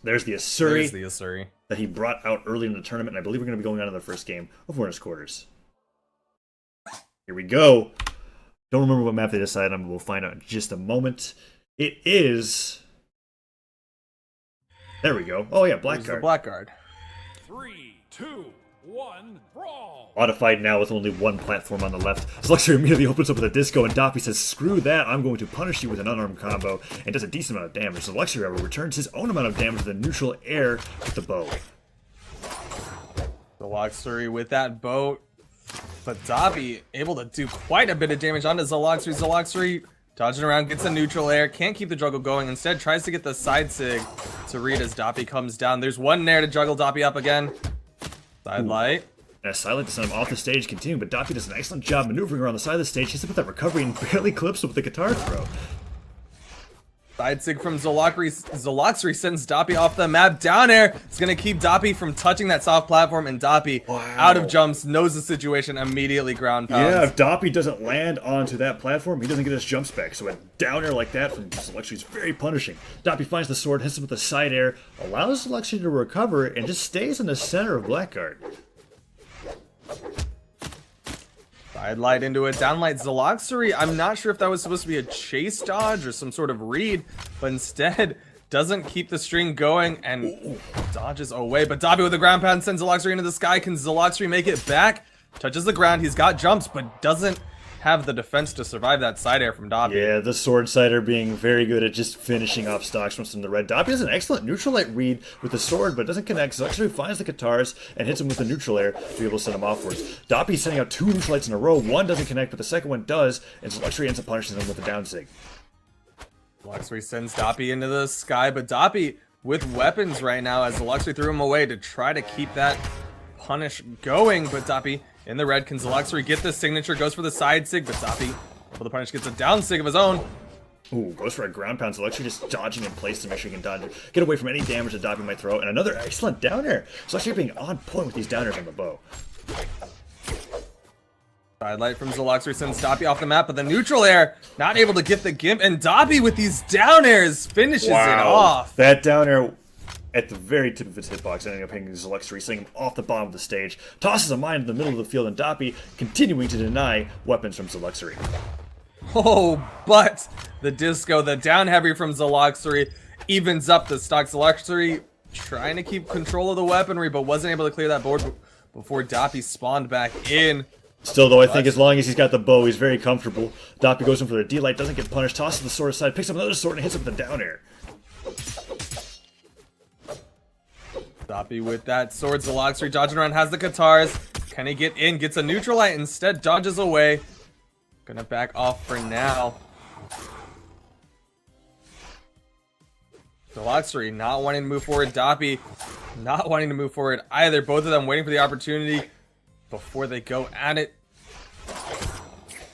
There's the There's Asuri the Asuri. that he brought out early in the tournament, and I believe we're going to be going on to the first game of winners quarters. Here we go. Don't remember what map they decided on, but we'll find out in just a moment. It is... There we go. Oh yeah, black There's card. the black card. 3, 2, 1, brawl! Modified now with only one platform on the left. Zeloxory immediately opens up with a disco, and Doppey says, "Screw that, I'm going to punish you with an unarmed combo," and does a decent amount of damage. Zeloxory, however, returns his own amount of damage with a neutral air with the bow. Zeloxory with that boat. But Doppey able to do quite a bit of damage onto Zeloxory. Zeloxory dodging around, gets a neutral air, can't keep the juggle going. Instead, tries to get the side sig to read as Doppey comes down. There's one nair to juggle Doppey up again. Side light. And a silent to send him off the stage continue, but Doppey does an excellent job maneuvering around the side of the stage. Hits him with that recovery and barely clips him with the guitar throw. Side sig from Zeloxory. Zeloxory sends Doppey off the map. Down air is going to keep Doppey from touching that soft platform, and Doppey, out of jumps, knows the situation, immediately ground pounds. Yeah, if Doppey doesn't land onto that platform, he doesn't get his jumps back. So a down air like that from Zeloxory is very punishing. Doppey finds the sword, hits him with a side air, allows Zeloxory to recover, and just stays in the center of blackguard. Side light into it, down light Zeloxory. I'm not sure if that was supposed to be a chase dodge or some sort of read, but instead doesn't keep the string going and dodges away. But Doppey with the ground pound sends Zeloxory into the sky. Can Zeloxory make it back? Touches the ground. He's got jumps, but doesn't have the defense to survive that side air from Doppey. Yeah, the sword sider being very good at just finishing off stocks from the red. Doppey has an excellent neutral light read with the sword, but doesn't connect. So actually finds the guitars and hits him with the neutral air to be able to send him offwards. Doppey's sending out two neutral lights in a row. One doesn't connect, but the second one does, and Zeloxory ends up punishing him with a down sig. Zeloxory sends Doppey into the sky, but Doppey with weapons right now as Zeloxory threw him away to try to keep that punish going, but Doppey in the red. Can Zeloxory get the signature? Goes for the side sig, but Doppey, for the punish, gets a down sig of his own. Ooh, goes for a ground pound. Zeloxory just dodging in place to make sure he can dodge, get away from any damage that Doppey might throw. And another excellent down air. Zeloxory being on point with these down airs on the bow. Side light from Zeloxory sends Doppey off the map, but the neutral air not able to get the gimp. And Doppey with these down airs finishes it off. That down air at the very tip of his hitbox, ending up hitting Zeloxory, sending him off the bottom of the stage, tosses a mine in the middle of the field, and Doppey continuing to deny weapons from Zeloxory. Oh, but the disco, the down heavy from Zeloxory, evens up the stock. Zeloxory trying to keep control of the weaponry, but wasn't able to clear that board before Doppey spawned back in. Still, though, I think as long as he's got the bow, he's very comfortable. Doppey goes in for the D-light, doesn't get punished, tosses the sword aside, picks up another sword, and hits him with the down air. Doppey with that sword. Zeloxory dodging around, has the guitars. Can he get in? Gets a neutral light, instead dodges away. Gonna back off for now. Zeloxory not wanting to move forward. Doppey not wanting to move forward either. Both of them waiting for the opportunity before they go at it.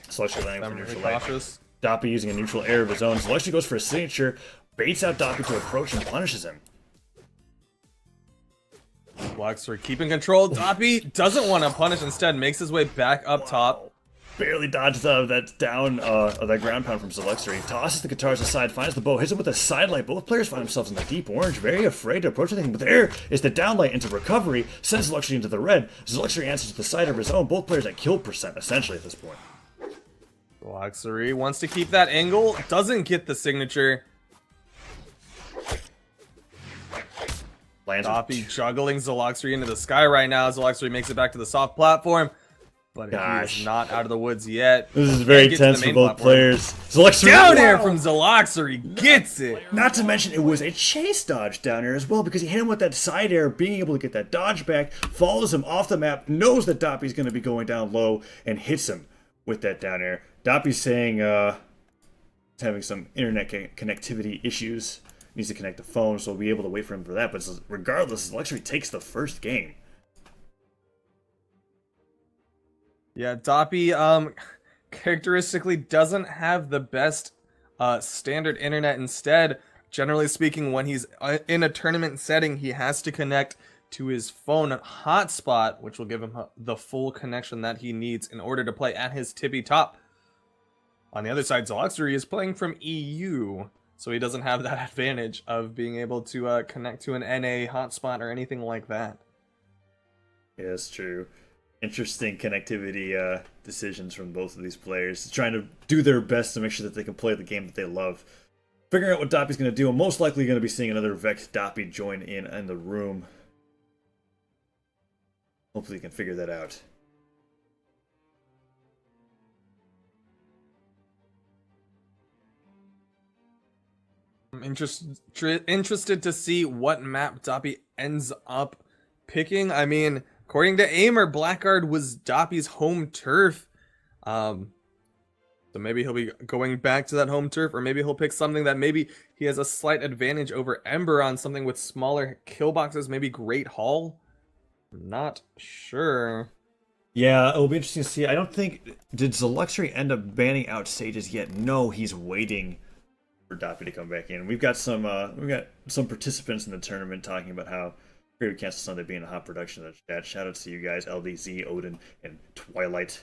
Zeloxory landing for I'm neutral really light. cautious. Doppey using a neutral air of his own. Zeloxory goes for a signature, baits out Doppey to approach and punishes him. Zeloxory keeping control. Doppey doesn't want to punish, instead makes his way back up top. Barely dodges out of that down, of that ground pound from Zeloxory. Tosses the guitars aside, finds the bow, hits him with a side light. Both players find themselves in the deep orange, very afraid to approach anything. But there is the down light into recovery, sends Zeloxory into the red. Zeloxory answers with the side of his own. Both players at kill percent, essentially, at this point. Zeloxory wants to keep that angle, doesn't get the signature. Doppey juggling Zeloxory into the sky right now. Zeloxory makes it back to the soft platform, but he is not out of the woods yet. This is very tense for both players. Zeloxory down air from Zeloxory gets it. Not to mention it was a chase dodge down air as well, because he hit him with that side air, being able to get that dodge back, follows him off the map, knows that Doppey's going to be going down low, and hits him with that down air. Doppey's saying he's having some internet connectivity issues. Needs to connect the phone, so we'll be able to wait for him for that. But regardless, Zeloxory takes the first game. Yeah, Doppey characteristically doesn't have the best standard internet. Instead, generally speaking, when he's in a tournament setting, he has to connect to his phone hotspot, which will give him the full connection that he needs in order to play at his tippy top. On the other side, Zeloxory is playing from EU. so he doesn't have that advantage of being able to connect to an NA hotspot or anything like that. Yeah, that's true. Interesting connectivity decisions from both of these players, trying to do their best to make sure that they can play the game that they love. Figuring out what Doppey's going to do, I'm most likely going to be seeing another Vex Doppey join in the room. Hopefully you can figure that out. I'm interested to see what map Doppey ends up picking. I mean, according to Ember, Blackguard was Doppey's home turf. So maybe he'll be going back to that home turf, or maybe he'll pick something that maybe he has a slight advantage over Ember on, something with smaller kill boxes, maybe Great Hall. Not sure. Yeah, it'll be interesting to see. I don't think... Did Zeloxory end up banning out stages yet? No, he's waiting for Doppey to come back in. We've got some participants in the tournament talking about how Gravy Cancel Sunday being a hot production in the chat. Shout out to you guys, LDZ, Odin, and Twilight.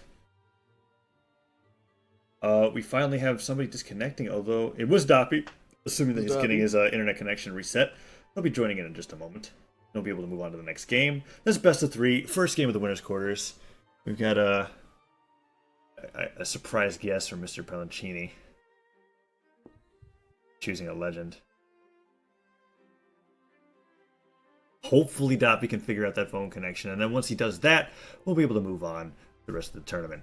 We finally have somebody disconnecting, although it was Doppey, assuming that he's getting his internet connection reset. He'll be joining in just a moment. He'll be able to move on to the next game. This is best of 3, first game of the winners' quarters. We've got a surprise guest from Mr. Peloncini, choosing a legend. Hopefully Doppey can figure out that phone connection, and then once he does that, we'll be able to move on to the rest of the tournament.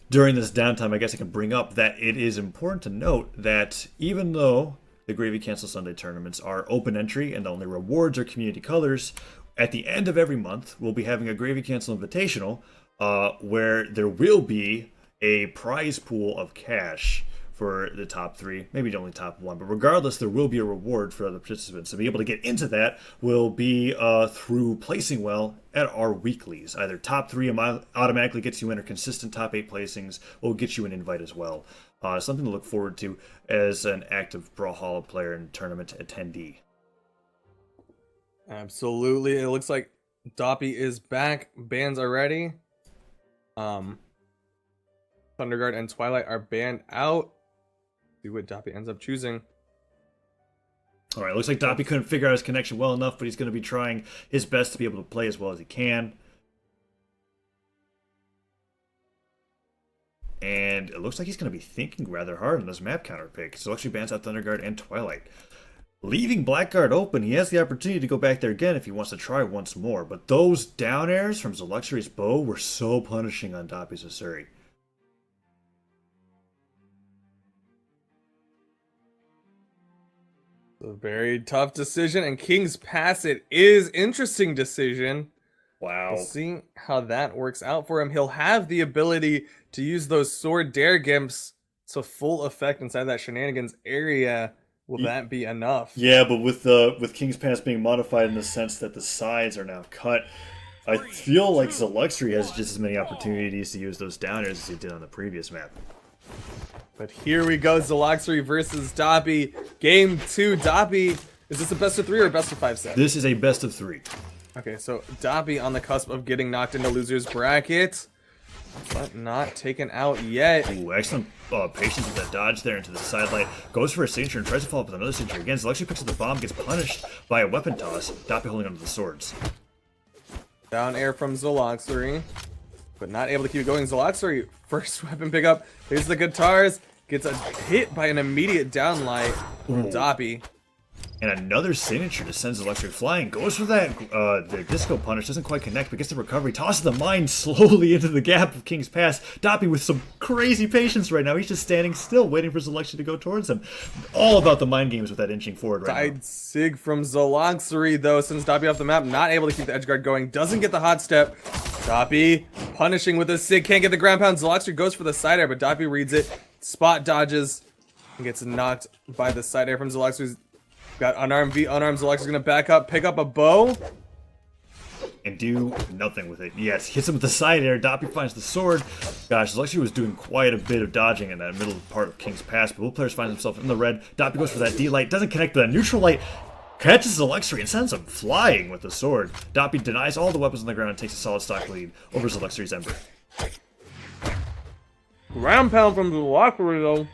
During this downtime, I guess I can bring up that it is important to note that even though the Gravy Cancel Sunday tournaments are open entry and the only rewards are community colors, at the end of every month, we'll be having a Gravy Cancel Invitational where there will be a prize pool of cash for the top 3, maybe only top 1, but regardless, there will be a reward for other participants. To be able to get into that will be through placing well at our weeklies. Either top 3 automatically gets you in, or consistent top 8 placings will get you an invite as well. Something to look forward to as an active Brawlhalla player and tournament attendee. Absolutely. It looks like Doppey is back. Bans are ready. Thunderguard and Twilight are banned out. See what Doppey ends up choosing. All right, looks like Doppey couldn't figure out his connection well enough, but he's going to be trying his best to be able to play as well as he can. And it looks like he's going to be thinking rather hard on this map counter pick. So actually bans out Thunderguard and Twilight. Leaving Blackguard open, he has the opportunity to go back there again if he wants to try once more. But those down airs from Zeloxory's bow were so punishing on Doppey's Asuri. A very tough decision, and King's Pass it is interesting decision. Wow. We'll see how that works out for him. He'll have the ability to use those sword dare gimps to full effect inside that shenanigans area. Will that be enough? Yeah, but with King's Pass being modified in the sense that the sides are now cut, I feel like Zeloxory has just as many opportunities to use those downers as he did on the previous map. But here we go, Zeloxory versus Doppey. Game 2, Doppey. Is this a best of 3 or a best of 5 set? This is a best of 3. Okay, so Doppey on the cusp of getting knocked into loser's bracket, but not taken out yet. Ooh, excellent patience with that dodge there into the side light. Goes for a signature and tries to follow up with another signature. Again, Zeloxory picks up the bomb, gets punished by a weapon toss. Doppey holding onto the swords. Down air from Zeloxory, but not able to keep it going. Zeloxory, first weapon pickup. Here's the guitars. Gets a hit by an immediate downlight from Doppey. And another signature to send Zeloxory flying. Goes for that the disco punish. Doesn't quite connect, but gets the recovery. Tosses the mine slowly into the gap of King's Pass. Doppey with some crazy patience right now. He's just standing still, waiting for Zeloxory to go towards him. All about the mind games with that inching forward right now. Side sig from Zeloxory, though, sends Doppey off the map. Not able to keep the edge guard going. Doesn't get the hot step. Doppey punishing with a sig. Can't get the ground pound. Zeloxory goes for the side air, but Doppey reads it. Spot dodges. And gets knocked by the side air from Zeloxory. Got unarmed v unarmed. Zeloxory's gonna back up, pick up a bow, and do nothing with it. Yes, hits him with the side air. Doppey finds the sword. Gosh, Zeloxory was doing quite a bit of dodging in that middle part of King's Pass, but both players find themselves in the red. Doppey goes for that D-light, doesn't connect, but that neutral light catches Zeloxory and sends him flying with the sword. Doppey denies all the weapons on the ground and takes a solid stock lead over Zeloxory's Ember. Ground pound from Zeloxory though.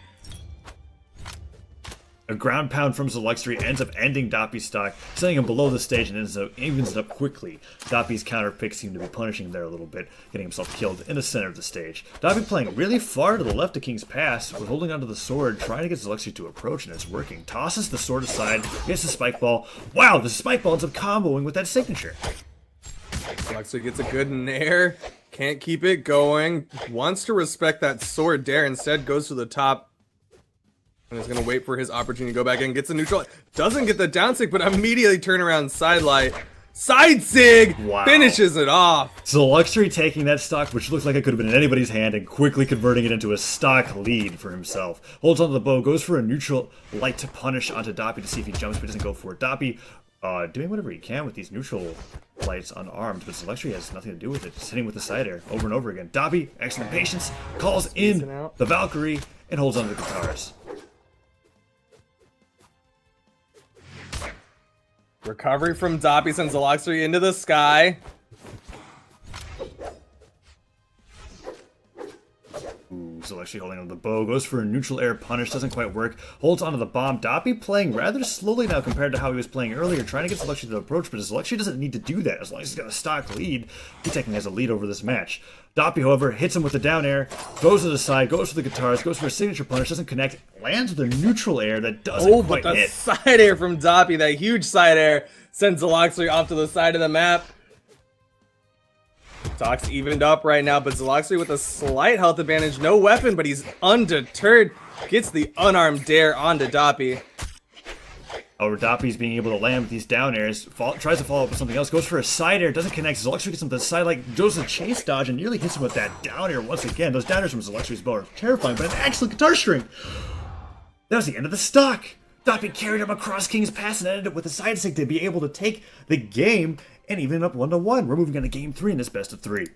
A ground pound from Zeloxory ends up ending Doppey's stock, sending him below the stage and evens it up quickly. Doppey's counter picks seem to be punishing him there a little bit, getting himself killed in the center of the stage. Doppey playing really far to the left of King's Pass, with holding onto the sword, trying to get Zeloxory to approach, and it's working. Tosses the sword aside, gets the spike ball. Wow, the spike ball ends up comboing with that signature. Zeloxory gets a good nair, can't keep it going, wants to respect that sword dare, instead goes to the top. And is going to wait for his opportunity to go back in. Gets a neutral. Doesn't get the down sig, but immediately turn around side light. Side sig! Wow. Finishes it off. Zeloxory taking that stock, which looks like it could have been in anybody's hand, and quickly converting it into a stock lead for himself. Holds onto the bow, goes for a neutral light to punish onto Doppey to see if he jumps, but doesn't go for it. Doppey doing whatever he can with these neutral lights unarmed, but Zeloxory has nothing to do with it. Just hitting with the side air over and over again. Doppey, excellent patience, calls in the Valkyrie, and holds onto the guitars. Recovery from Doppey sends Zeloxory into the sky. Ooh, Zeloxory holding on the bow, goes for a neutral air punish, doesn't quite work, holds onto the bomb. Doppey playing rather slowly now compared to how he was playing earlier, trying to get Zeloxory to approach, but Zeloxory doesn't need to do that as long as he's got a stock lead. He technically has a lead over this match. Doppey, however, hits him with the down air, goes to the side, goes for the guitars, goes for a signature punish, doesn't connect, lands with a neutral air that doesn't quite but the hit. side air from Doppey, that huge side air, sends Zeloxory off to the side of the map. Stock's evened up right now, but Zeloxory with a slight health advantage, no weapon, but he's undeterred, gets the unarmed dare onto Doppey. Over Doppey's being able to land with these down airs, tries to follow up with something else, goes for a side air, doesn't connect. Zeloxory gets him to the side, like goes to chase dodge and nearly hits him with that down air once again. Those down airs from Zeloxory's bow are terrifying, but an excellent guitar string. That was the end of the stock. Doppey carried him across King's Pass and ended up with a side stick to be able to take the game and even up 1-1. We're moving on to game 3 in this best of 3.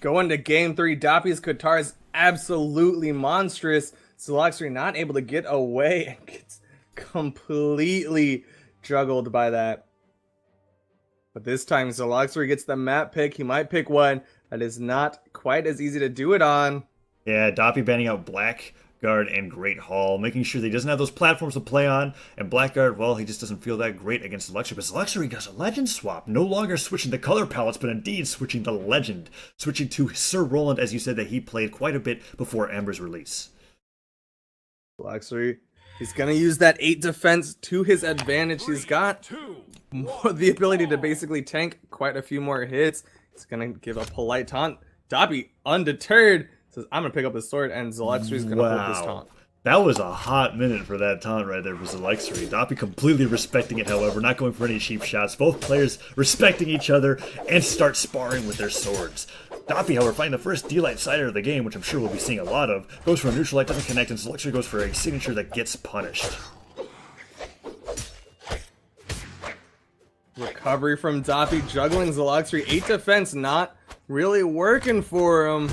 Going to game 3, Doppey's guitar is absolutely monstrous. Zeloxory not able to get away and gets completely juggled by that. But this time Zeloxory gets the map pick. He might pick one that is not quite as easy to do it on. Yeah, Doppey banning out Blackguard and Great Hall, making sure that he doesn't have those platforms to play on. And Blackguard, well, he just doesn't feel that great against Zeloxory. But Zeloxory does a legend swap, no longer switching the color palettes, but indeed switching the legend. Switching to Sir Roland, as you said, that he played quite a bit before Ember's release. Zeloxory, he's going to use that 8 defense to his advantage. He's got the ability to basically tank quite a few more hits. He's going to give a polite taunt. Doppey, undeterred, says, I'm going to pick up his sword, and Zeloxory's going to flip his taunt. That was a hot minute for that taunt right there for Zeloxory. Doppey completely respecting it, however, not going for any cheap shots. Both players respecting each other and start sparring with their swords. Doppey, however, finding the first D-Light sider of the game, which I'm sure we'll be seeing a lot of, goes for a neutral light, doesn't connect, and Zeloxory goes for a signature that gets punished. Recovery from Doppey, juggling Zeloxory. 8 defense, not really working for him.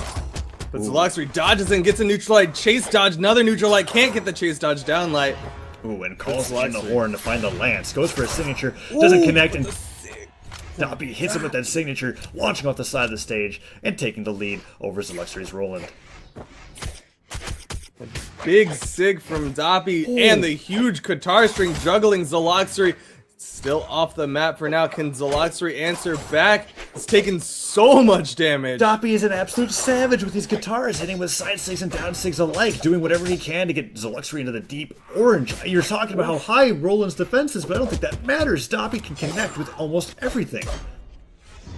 But Zeloxory dodges and gets a neutral light. Chase dodge, another neutral light. Can't get the chase dodge down light. Ooh, and calls in the horn to find the lance. Goes for a signature, doesn't connect, and Doppey hits him with that signature, launching off the side of the stage and taking the lead over Zeloxory's Roland. Big sig from Doppey and the huge guitar string juggling Zeloxory. Still off the map for now. Can Zeloxory answer back? It's taken so much damage. Doppey is an absolute savage with his guitars, hitting with side sticks and down sticks alike, doing whatever he can to get Zeloxory into the deep orange. You're talking about how high Roland's defense is, but I don't think that matters. Doppey can connect with almost everything.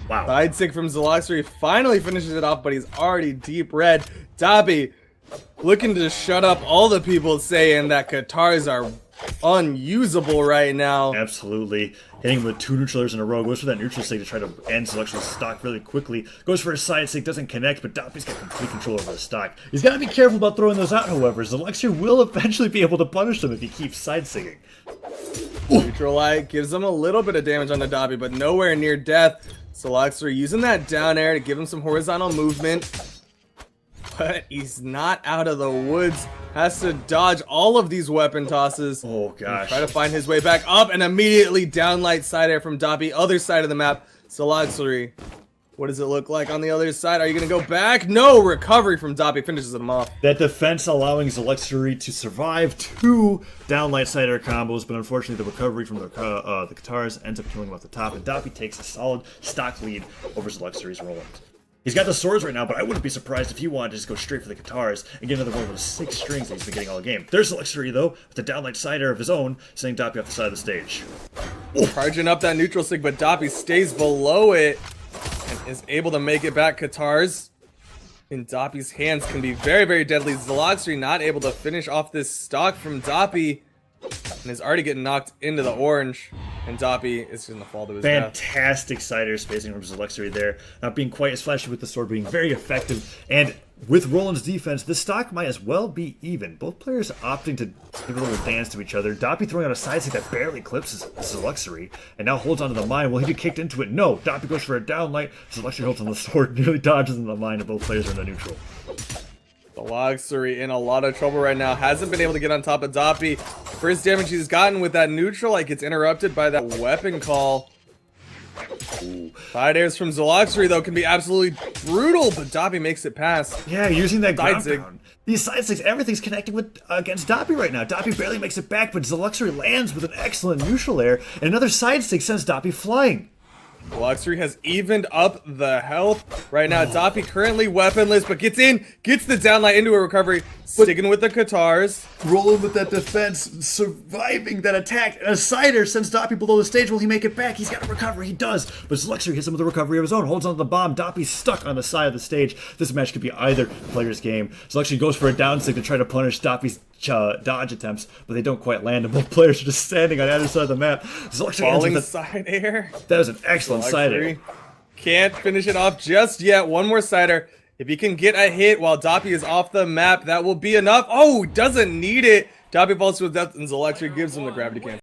Wow. Side stick from Zeloxory finally finishes it off, but he's already deep red. Doppey looking to shut up all the people saying that guitars are unusable right now. Absolutely. Hitting him with 2 neutralers in a row. Goes for that neutral stick to try to end Zeloxory's stock really quickly. Goes for a side stick, doesn't connect, but Doppey's got complete control over the stock. He's got to be careful about throwing those out, however. Zeloxory will eventually be able to punish them if he keeps side sticking. Neutral light gives him a little bit of damage on the Doppey, but nowhere near death. Zeloxory using that down air to give him some horizontal movement. but he's not out of the woods. Has to dodge all of these weapon tosses. Oh gosh. Try to find his way back up, and immediately downlight side air from Doppey. Other side of the map, Zeloxory. What does it look like on the other side? Are you going to go back? No! Recovery from Doppey finishes him off. That defense allowing Zeloxory to survive 2 downlight side air combos, but unfortunately the recovery from the Katars ends up killing him off the top, and Doppey takes a solid stock lead over Zeloxory's Roland. He's got the swords right now, but I wouldn't be surprised if he wanted to just go straight for the Katars and get another one of those 6 strings that he's been getting all game. There's Zeloxory, though, with the downlight side air of his own, sending Doppey off the side of the stage. Charging up that neutral stick, but Doppey stays below it and is able to make it back. Katars in Doppey's hands can be very, very deadly. Zeloxory not able to finish off this stock from Doppey and is already getting knocked into the orange. And Doppey is going to fall to his death. Fantastic side air spacing from Zeloxory there. Not being quite as flashy with the sword, being very effective. And with Roland's defense, this stock might as well be even. Both players opting to give a little dance to each other. Doppey throwing out a side stick that barely clips Zeloxory and now holds onto the mine. Will he get kicked into it? No. Doppey goes for a downlight. Zeloxory holds on the sword, nearly dodges in the mine, and both players are in the neutral. Zeloxory in a lot of trouble right now. Hasn't been able to get on top of Doppey. First damage he's gotten with that neutral, like, gets interrupted by that weapon call. Side airs from Zeloxory, though, can be absolutely brutal, but Doppey makes it past. Yeah, using that ground pound. These side sticks, everything's connecting with against Doppey right now. Doppey barely makes it back, but Zeloxory lands with an excellent neutral air, and another side stick sends Doppey flying. Zeloxory has evened up the health right now. Doppey currently weaponless, but gets the downlight into a recovery, sticking with the Katars. Roland with that defense, surviving that attack, and a side air sends Doppey below the stage. Will he make it back? He's got a recovery, he does, but Zeloxory hits him with a recovery of his own, holds onto the bomb. Doppey's stuck on the side of the stage. This match could be either player's game. Zeloxory goes for a down stick to try to punish Doppey's dodge attempts, but they don't quite land, and both players are just standing on either side of the map. Falling the side air. That was an excellent side air. Can't finish it off just yet. One more side air. If he can get a hit while Doppey is off the map, that will be enough. Oh, doesn't need it. Doppey falls to his death, and Zeloxory gives him the gravity cancel.